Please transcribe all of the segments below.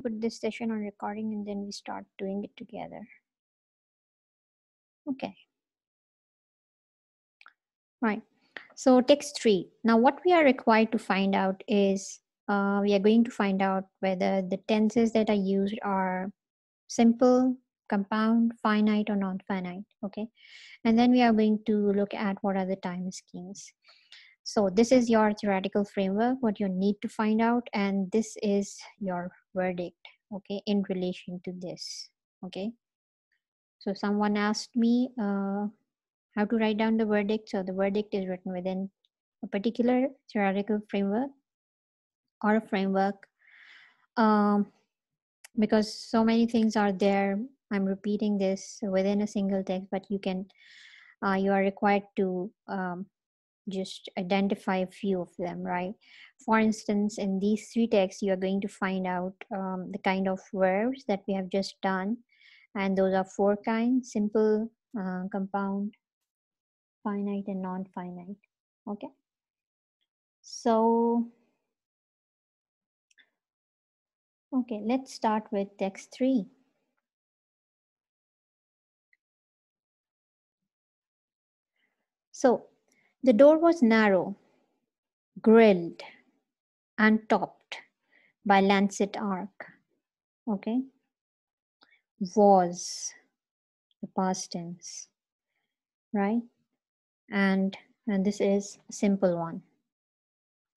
put this session on recording and then we start doing it together. Okay. Right. So text 3. Now what we are required to find out is we are going to find out whether the tenses that are used are simple, compound, finite, or non-finite. Okay. And then we are going to look at what are the time schemes. So this is your theoretical framework, what you need to find out, and this is your verdict, okay, in relation to this, okay. So someone asked me how to write down the verdict. So the verdict is written within a particular theoretical framework or a framework, because so many things are there. I'm repeating this within a single text, but you can, you are required to just identify a few of them, right? For instance, in these 3 texts, you are going to find out the kind of verbs that we have just done. And those are 4 kinds: simple, compound, finite, and non-finite. Okay. So, okay, let's start with text 3. So, the door was narrow, grilled, and topped by lancet arc. Okay. Was the past tense, right? And this is a simple one.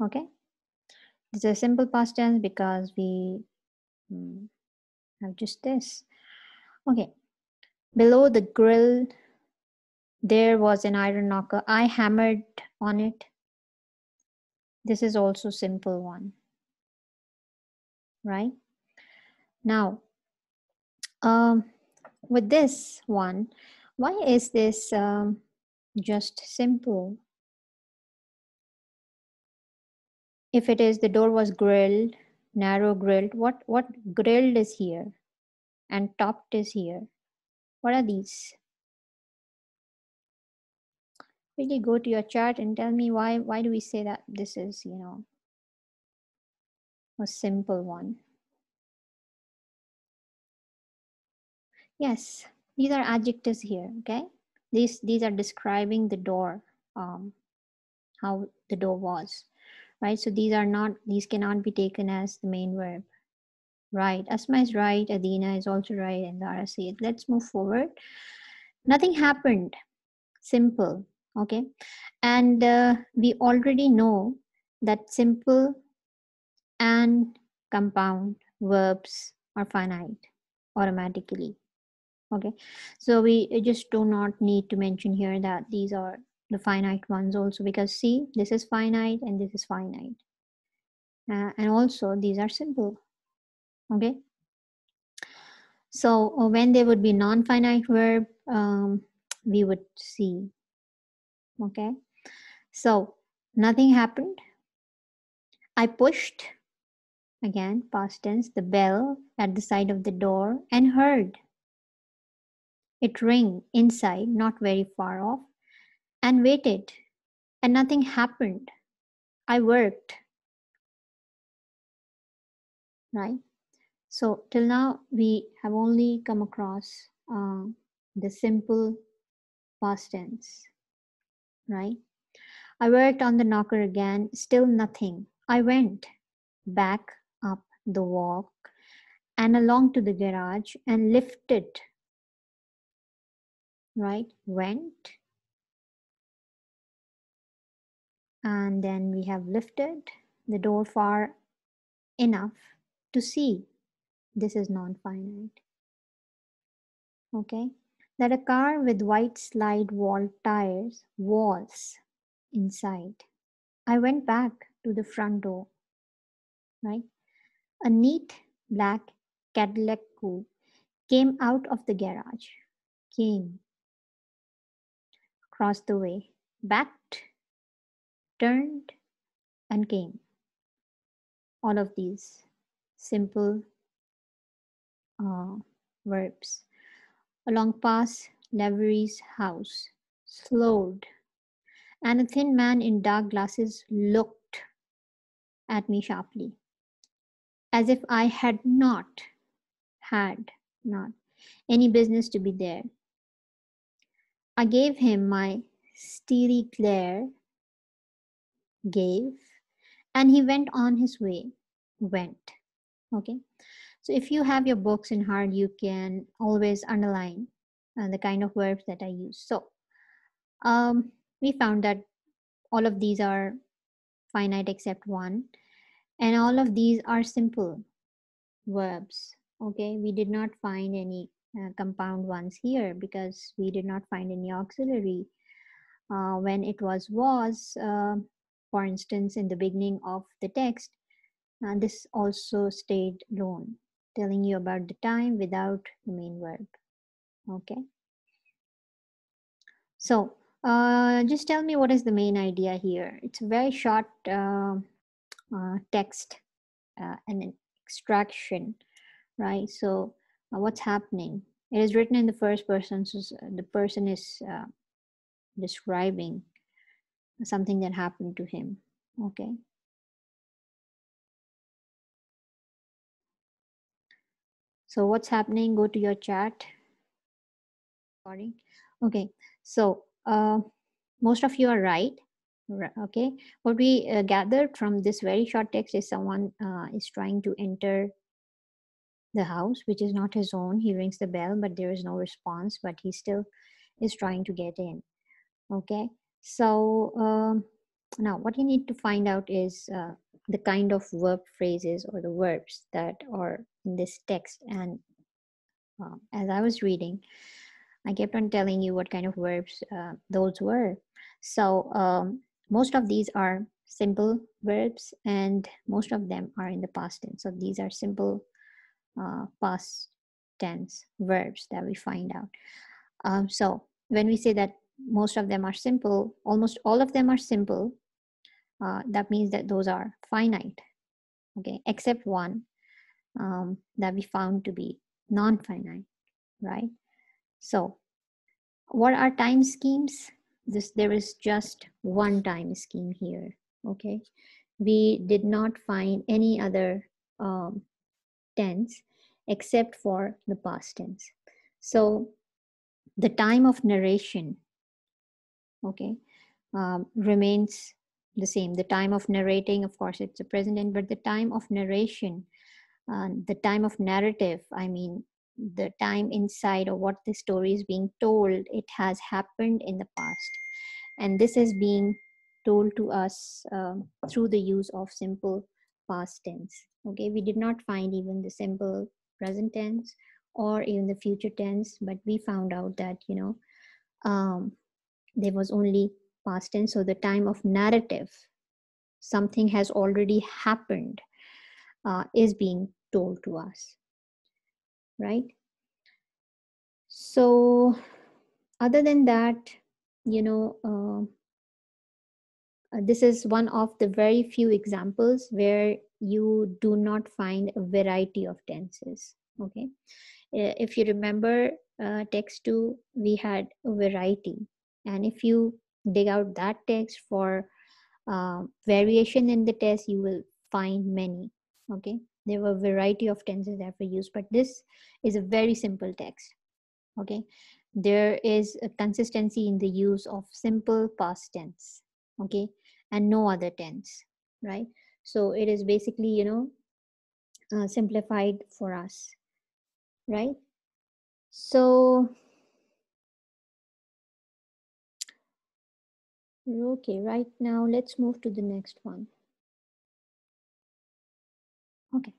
Okay, this is a simple past tense because we have just this. Okay, below the grill there was an iron knocker. I hammered on it. This is also simple one, right? Now with this one, why is this just simple? If it is the door was grilled, narrow grilled, what grilled is here and topped is here? What are these? Really go to your chart and tell me why do we say that this is, you know, a simple one? Yes, these are adjectives here. Okay, these are describing the door, how the door was, right? So these cannot be taken as the main verb. Right, Asma is right, Adina is also right, and Dara said, let's move forward. Nothing happened. Simple. Okay, and we already know that simple and compound verbs are finite automatically. Okay, so we just do not need to mention here that these are the finite ones also, because see, this is finite and this is finite, and also these are simple. Okay, so when there would be non-finite verb, we would see. Okay, so nothing happened. I pushed, again past tense, the bell at the side of the door and heard it ring inside, not very far off, and waited, and nothing happened. I worked, right? So till now we have only come across the simple past tense, right? I worked on the knocker again, still nothing. I went back up the walk and along to the garage and lifted, right? Went, and then we have lifted the door far enough to see. This is non-finite. Okay, that a car with white slide wall tires was inside. I went back to the front door, right? A neat black Cadillac coupe came out of the garage, came, crossed the way, backed, turned, and came. All of these simple verbs. Along past Lavery's house, slowed, and a thin man in dark glasses looked at me sharply. as if I had not any business to be there. I gave him my steely glare, gave, and he went on his way. Went. Okay. So if you have your books in hard, you can always underline the kind of verbs that I use. So we found that all of these are finite except one, and all of these are simple verbs. Okay, we did not find any compound ones here because we did not find any auxiliary when it was, for instance, in the beginning of the text. This also stayed alone, telling you about the time without the main verb. Okay, so just tell me what is the main idea here. It's a very short text and an extraction, right? So what's happening? It is written in the first person, so the person is describing something that happened to him. Okay. So what's happening? Go to your chat. Okay. So most of you are right. Okay. What we gathered from this very short text is someone is trying to enter the house, which is not his own. He rings the bell, but there is no response, but he still is trying to get in. Okay. So now what you need to find out is the kind of verb phrases or the verbs that are in this text. And as I was reading, I kept on telling you what kind of verbs those were. So most of these are simple verbs, and most of them are in the past tense. So these are simple past tense verbs that we find out. So when we say that most of them are simple, almost all of them are simple, that means that those are finite, okay, except one that we found to be non-finite, right? So what are time schemes? There is just one time scheme here, okay? We did not find any other tense except for the past tense. So the time of narration, okay, remains the same. The time of narrating, of course, it's a present tense, but the time of narration, the time of narrative, I mean, the time inside of what the story is being told, it has happened in the past. And this is being told to us through the use of simple past tense. Okay, we did not find even the simple present tense or even the future tense, but we found out that, there was only past tense. So the time of narrative, something has already happened, is being told to us, right? So other than that, this is one of the very few examples where you do not find a variety of tenses. Okay, if you remember text 2, we had a variety, and if you dig out that text for variation in the test, you will find many. Okay, there were a variety of tenses that were used, but this is a very simple text. Okay, there is a consistency in the use of simple past tense, okay, and no other tense, right? So it is basically, simplified for us, right? So okay, right now let's move to the next one. Okay,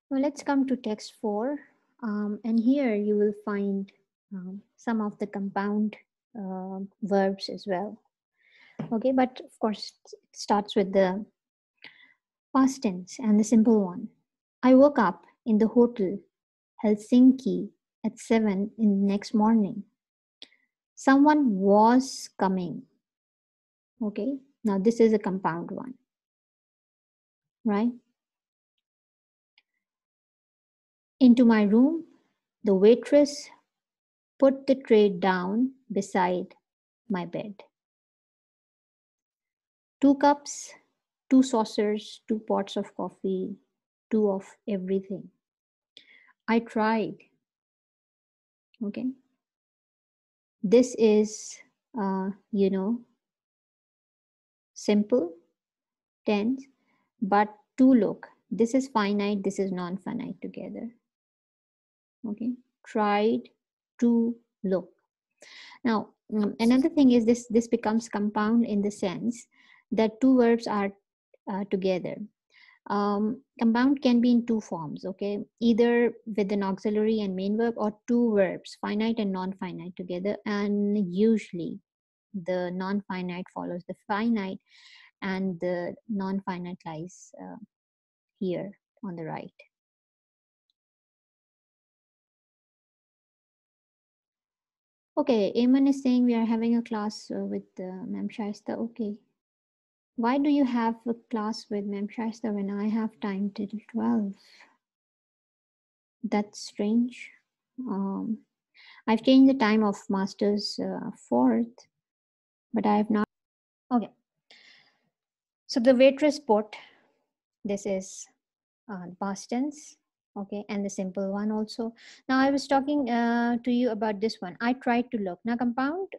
well, let's come to text 4, and here you will find some of the compound verbs as well. Okay, but of course it starts with the past tense and the simple one. I woke up in the hotel Helsinki at 7 in the next morning. Someone was coming. Okay, now this is a compound one, right? Into my room, the waitress put the tray down beside my bed. 2 cups, 2 saucers, 2 pots of coffee, two of everything. I tried. Okay. This is, simple tense, but to look. This is finite, this is non-finite together. Okay. Tried to look. Now, another thing is this becomes compound in the sense that two verbs are together. Compound can be in two forms, okay? Either with an auxiliary and main verb, or two verbs, finite and non-finite together. And usually the non-finite follows the finite, and the non-finite lies here on the right. Okay, Eamon is saying we are having a class with Ma'am Shaista. Okay. Why do you have a class with Ma'am Shaista when I have time till 12? That's strange. I've changed the time of master's 4th, but I have not. Okay. So the waitress put, this is the past tense. Okay, and the simple one also. Now I was talking to you about this one. I tried to look. Now compound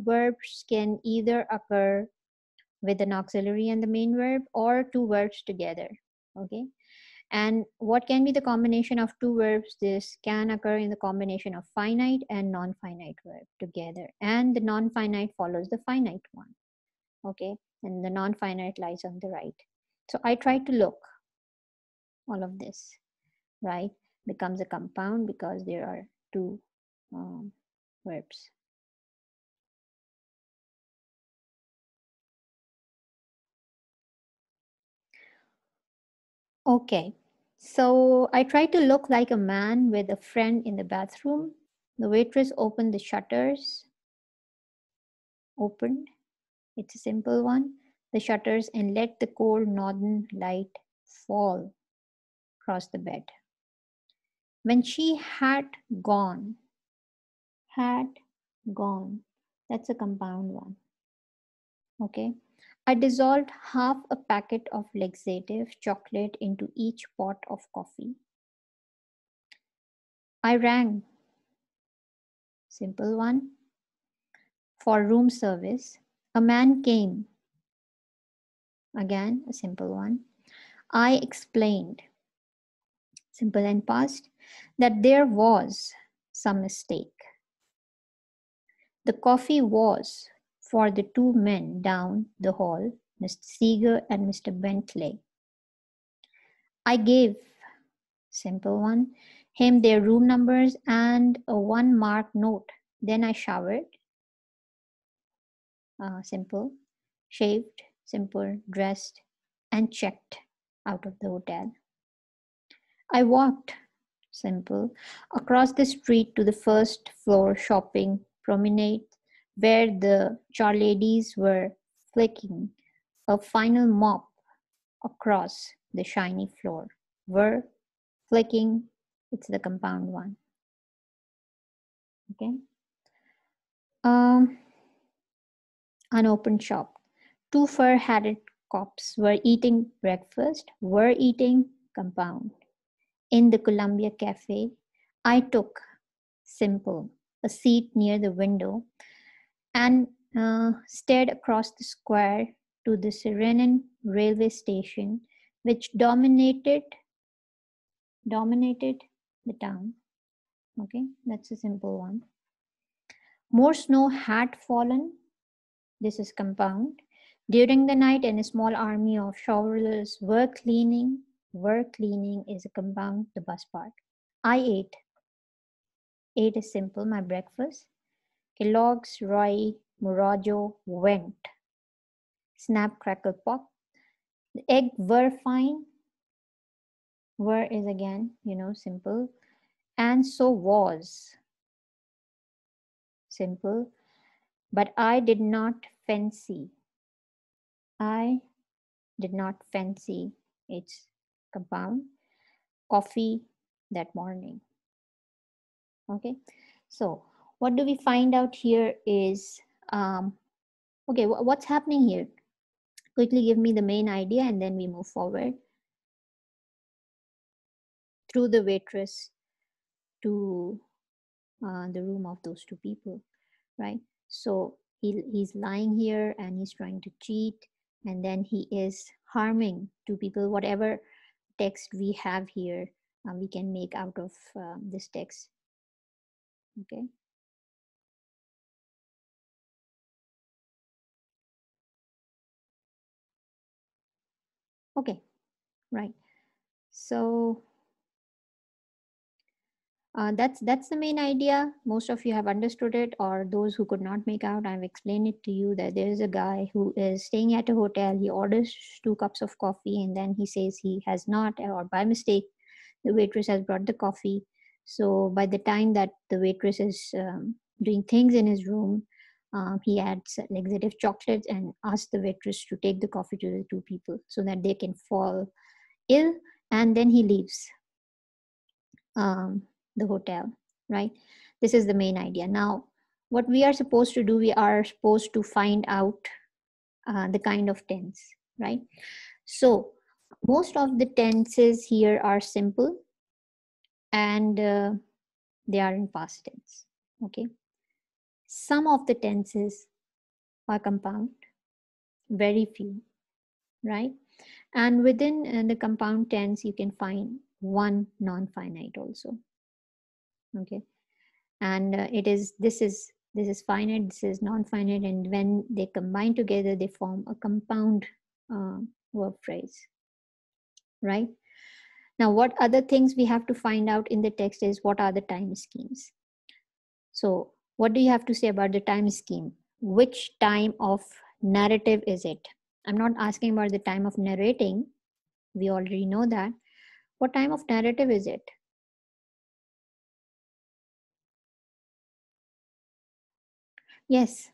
verbs can either occur with an auxiliary and the main verb, or two verbs together. Okay. And what can be the combination of two verbs? This can occur in the combination of finite and non-finite verb together. And the non-finite follows the finite one. Okay. And the non-finite lies on the right. So I try to look. All of this, right, becomes a compound because there are two verbs. Okay. So I try to look like a man with a friend in the bathroom. The waitress opened the shutters. Opened. It's a simple one. The shutters, and let the cold northern light fall across the bed. When she had gone, that's a compound one. Okay. I dissolved half a packet of laxative chocolate into each pot of coffee. I rang, simple one, for room service. A man came, again a simple one. I explained, simple and past, that there was some mistake. The coffee was for the two men down the hall, Mr. Seeger and Mr. Bentley. I gave, simple one, him their room numbers and a one mark note. Then I showered, simple, shaved, simple, dressed, and checked out of the hotel. I walked, simple, across the street to the first floor shopping promenade where the charladies were flicking a final mop across the shiny floor. Were flicking, it's the compound one. Okay. Unopened shop. Two fur-hatted cops were eating breakfast, were eating compound. In the Columbia Cafe, I took, simple, a seat near the window and stared across the square to the Serenum railway station, which dominated the town. Okay, that's a simple one. More snow had fallen. This is compound. During the night, and a small army of shovelers were cleaning. Were cleaning is a compound, the bus part. I ate. Ate is simple, my breakfast. Kellogg's, Roy, Murajo went. Snap, crackle, pop. The egg were fine. Were is again, simple. And so was. Simple. But I did not fancy. I did not fancy. It's compound. Coffee that morning. Okay. So what do we find out here is, okay, what's happening here? Quickly give me the main idea and then we move forward. through the waitress to the room of those two people, right? So he's lying here and he's trying to cheat, and then he is harming two people. Whatever text we have here, we can make out of this text. Okay. Okay, right. So that's the main idea. Most of you have understood it, or those who could not make out, I've explained it to you that there is a guy who is staying at a hotel. He orders 2 cups of coffee, and then he says he has not, or by mistake, the waitress has brought the coffee. So by the time that the waitress is doing things in his room, he adds laxative chocolates and asks the waitress to take the coffee to the two people so that they can fall ill, and then he leaves the hotel, right? This is the main idea. Now, what we are supposed to do, we are supposed to find out the kind of tense, right? So most of the tenses here are simple, and they are in past tense. Okay. Some of the tenses are compound, very few, right? And within the compound tense, you can find one non-finite also. Okay. And this is finite, this is non-finite, and when they combine together, they form a compound uh, verb phrase, right? Now, what other things we have to find out in the text is what are the time schemes. So what do you have to say about the time scheme? Which time of narrative is it? I'm not asking about the time of narrating. We already know that. What time of narrative is it? Yes.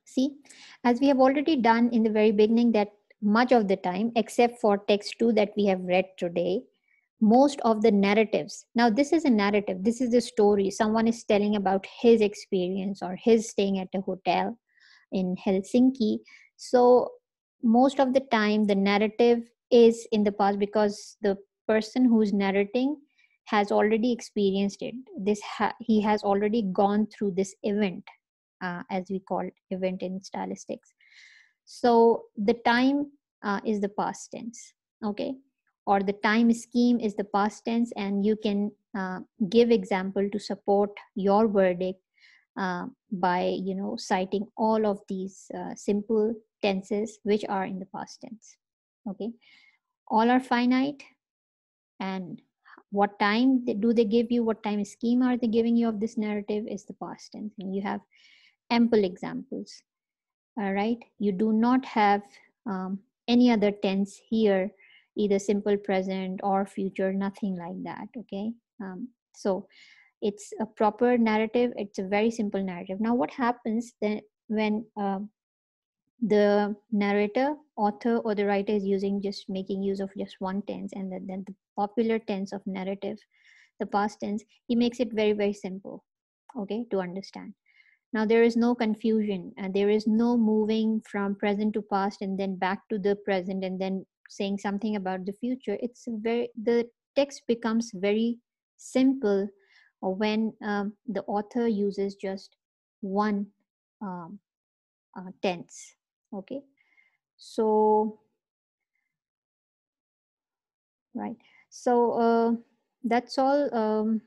See, as we have already done in the very beginning, that much of the time, except for text 2 that we have read today, most of the narratives. Now, this is a narrative. This is a story. Someone is telling about his experience or his staying at a hotel in Helsinki. So most of the time the narrative is in the past because the person who's narrating has already experienced it. He has already gone through this event, as we call event in stylistics. So the time is the past tense, okay, or the time scheme is the past tense, and you can give example to support your verdict by citing all of these simple tenses which are in the past tense. Okay, all are finite, and what time do they give you, what time scheme are they giving you of this narrative is the past tense, and you have ample examples. All right, you do not have any other tense here, either simple present or future, nothing like that. Okay, so it's a proper narrative, it's a very simple narrative. Now what happens then when the narrator, author, or the writer is making use of just one tense, and then the popular tense of narrative, the past tense, he makes it very, very simple, okay, to understand. Now there is no confusion, and there is no moving from present to past and then back to the present and then saying something about the future. The text becomes very simple when the author uses just one um, tense. Okay, so right, so that's all.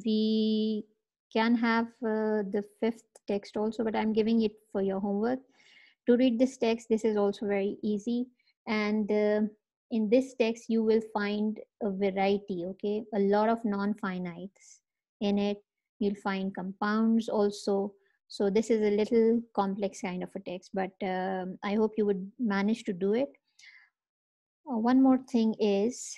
We can have the fifth text also, but I'm giving it for your homework. To read this text, this is also very easy, and in this text you will find a variety, okay, a lot of non-finites in it. You'll find compounds also. So this is a little complex kind of a text, but I hope you would manage to do it. One more thing is